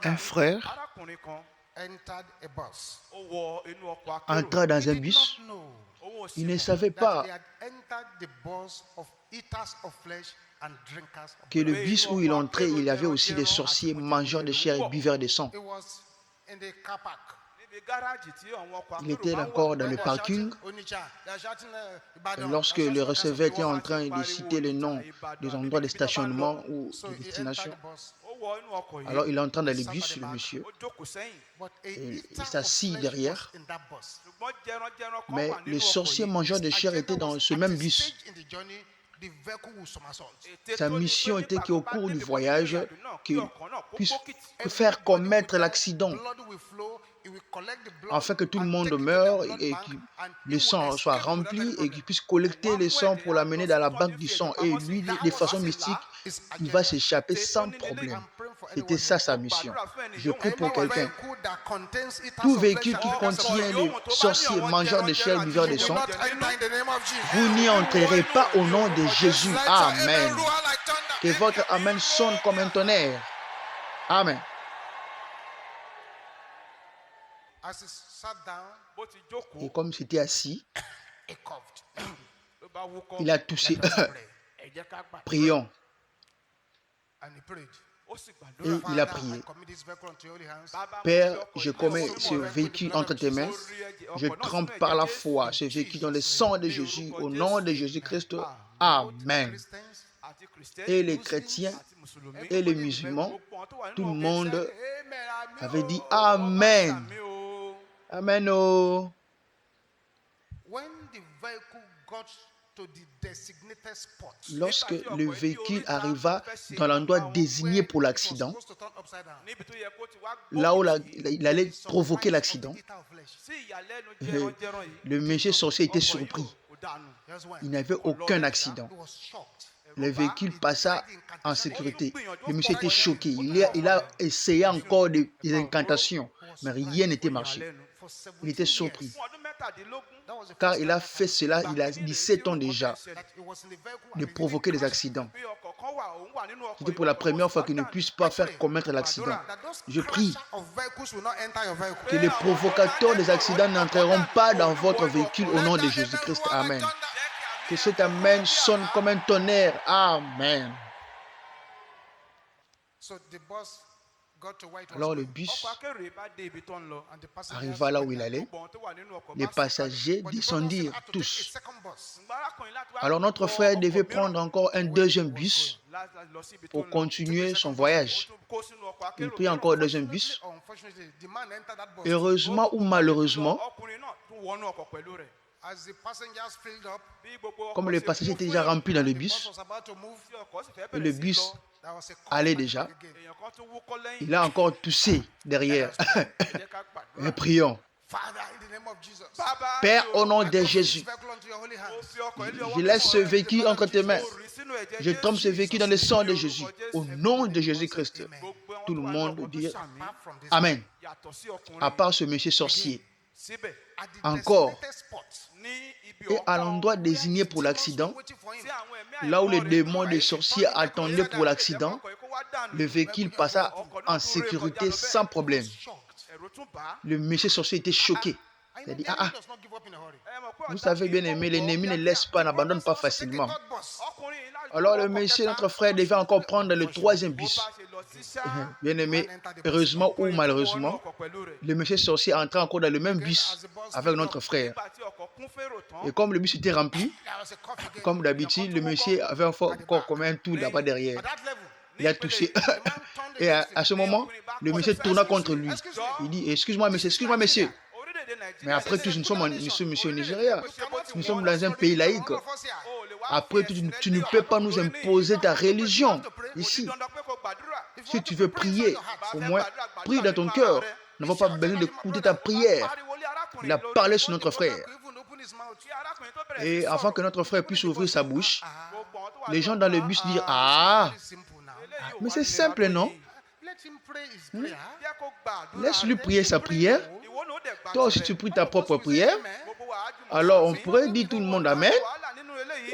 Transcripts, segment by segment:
un frère entra dans un bus. Il ne savait pas que le bus où il entrait, il y avait aussi des sorciers mangeurs de chair et buveurs de sang. Il était encore dans le parking. Et lorsque le receveur était en train de citer le nom des endroits de stationnement ou de destination, alors il entre dans le bus, le monsieur, et il s'assit derrière. Mais les sorciers mangeurs de chair étaient dans ce même bus. Sa mission était qu'au cours du voyage, qu'il puisse faire commettre l'accident, afin que tout le monde meure et que le sang soit rempli et qu'il puisse collecter le sang pour l'amener dans la banque du sang. Et lui, de façon mystique, il va s'échapper sans problème. C'était ça sa mission. Je prie pour quelqu'un. Tout véhicule qui contient les sorciers mangeurs de chair, buveurs de sang, vous n'y entrerez pas au nom de Jésus. Amen. Que votre Amen sonne comme un tonnerre. Amen. Et comme c'était assis, il a toussé. Prions. Et il a prié. Père, je commets ce véhicule entre tes mains. Je trempe par la foi ce véhicule dans le sang de Jésus, au nom de Jésus-Christ. Amen. Et les chrétiens et les musulmans, tout le monde avait dit Amen. Amen. Oh. Lorsque le véhicule arriva dans l'endroit désigné pour l'accident, là où il allait provoquer l'accident, le monsieur sorcier était surpris. Il n'y avait aucun accident. Le véhicule passa en sécurité. Le monsieur était choqué. Il a essayé encore des incantations, mais rien n'était marché. Il était surpris. Car il a fait cela, il a 17 ans déjà, de provoquer des accidents. C'était pour la première fois qu'il ne puisse pas faire commettre l'accident. Je prie que les provocateurs des accidents n'entreront pas dans votre véhicule au nom de Jésus-Christ. Amen. Que cet Amen sonne comme un tonnerre. Amen. Alors le bus arriva là où il allait. Les passagers descendirent tous. Alors notre frère devait prendre encore un deuxième bus pour continuer son voyage. Il prit encore un deuxième bus. Heureusement ou malheureusement, comme les passagers étaient déjà remplis dans le bus, et le bus allait déjà, il a encore toussé derrière. Et prions. Père, au nom de Jésus, je laisse ce véhicule entre tes mains. Je trempe ce véhicule dans le sang de Jésus. Au nom de Jésus-Christ. Tout le monde dit Amen. À part ce monsieur sorcier. Encore. Et à l'endroit désigné pour l'accident, là où les démons des sorciers attendaient pour l'accident, le véhicule passa en sécurité sans problème. Le monsieur sorcier était choqué. Il a dit, vous savez bien aimé, l'ennemi ne laisse pas, n'abandonne pas facilement. Alors le monsieur, notre frère, devait encore prendre le troisième bus. Bien aimé, heureusement ou malheureusement, le monsieur sorcier entra encore dans le même bus avec notre frère. Et comme le bus était rempli, comme d'habitude, le monsieur avait encore comme un tour là-bas derrière. Il a touché. Et à ce moment, le monsieur tourna contre lui. Il dit, excuse-moi monsieur. Mais après tout, nous sommes au Nigeria. Nous sommes dans un pays laïque. Après tout, tu ne peux pas nous imposer ta religion ici. Si tu veux prier, au moins, prie dans ton cœur. Nous n'avons pas besoin d'écouter ta prière. Il a parlé sur notre frère. Et avant que notre frère puisse ouvrir sa bouche, les gens dans le bus disent, mais c'est simple, non? Laisse-lui prier sa prière. Toi aussi, tu pries ta propre prière. Alors, on pourrait dire tout le monde Amen.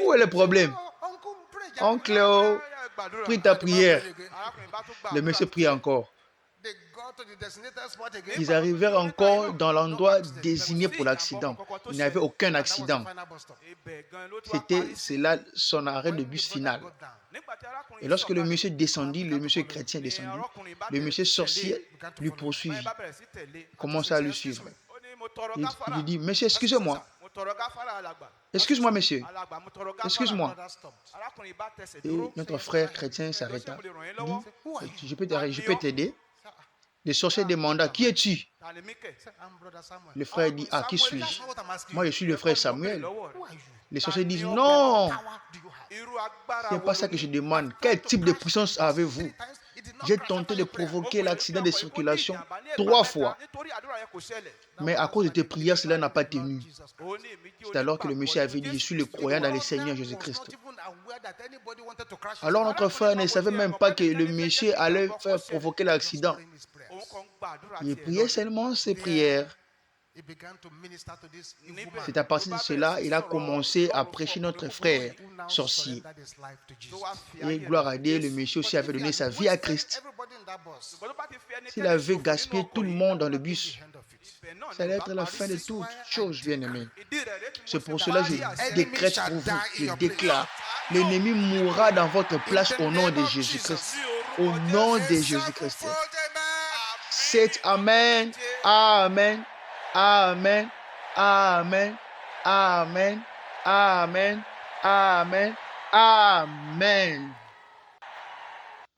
Où est le problème? Oncle, prie ta prière. Le monsieur prie encore. Ils arrivèrent encore dans l'endroit désigné pour l'accident. Il n'y avait aucun accident. C'est là son arrêt de bus final. Et lorsque le monsieur descendit, le monsieur chrétien descendit, le monsieur sorcier lui poursuivit, commença à lui suivre. Il lui dit, monsieur, excusez-moi. Excuse-moi, monsieur. Excuse-moi. Et notre frère chrétien s'arrêta. Il dit, je peux t'aider. Le sorcier demanda, qui es-tu? Le frère dit, ah, qui suis-je? Moi, je suis le frère Samuel. Les sorciers disent, non, ce n'est pas ça que je demande. Quel type de puissance avez-vous? J'ai tenté de provoquer l'accident de circulation 3 fois. Mais à cause de tes prières, cela n'a pas tenu. C'est alors que le monsieur avait dit, je suis le croyant dans le Seigneur Jésus-Christ. Alors notre frère ne savait même pas que le monsieur allait faire provoquer l'accident. Il priait seulement ses prières. C'est à partir de cela, il a commencé à prêcher notre frère sorcier. Et gloire à Dieu, le monsieur aussi avait donné sa vie à Christ. S'il avait gaspillé tout le monde dans le bus, ça allait être la fin de toutes choses, bien-aimés. C'est pour cela que je décrète pour vous, je déclare, l'ennemi mourra dans votre place au nom de Jésus-Christ. Au nom de Jésus-Christ. C'est Amen, Amen, Amen, Amen, Amen, Amen, Amen, Amen.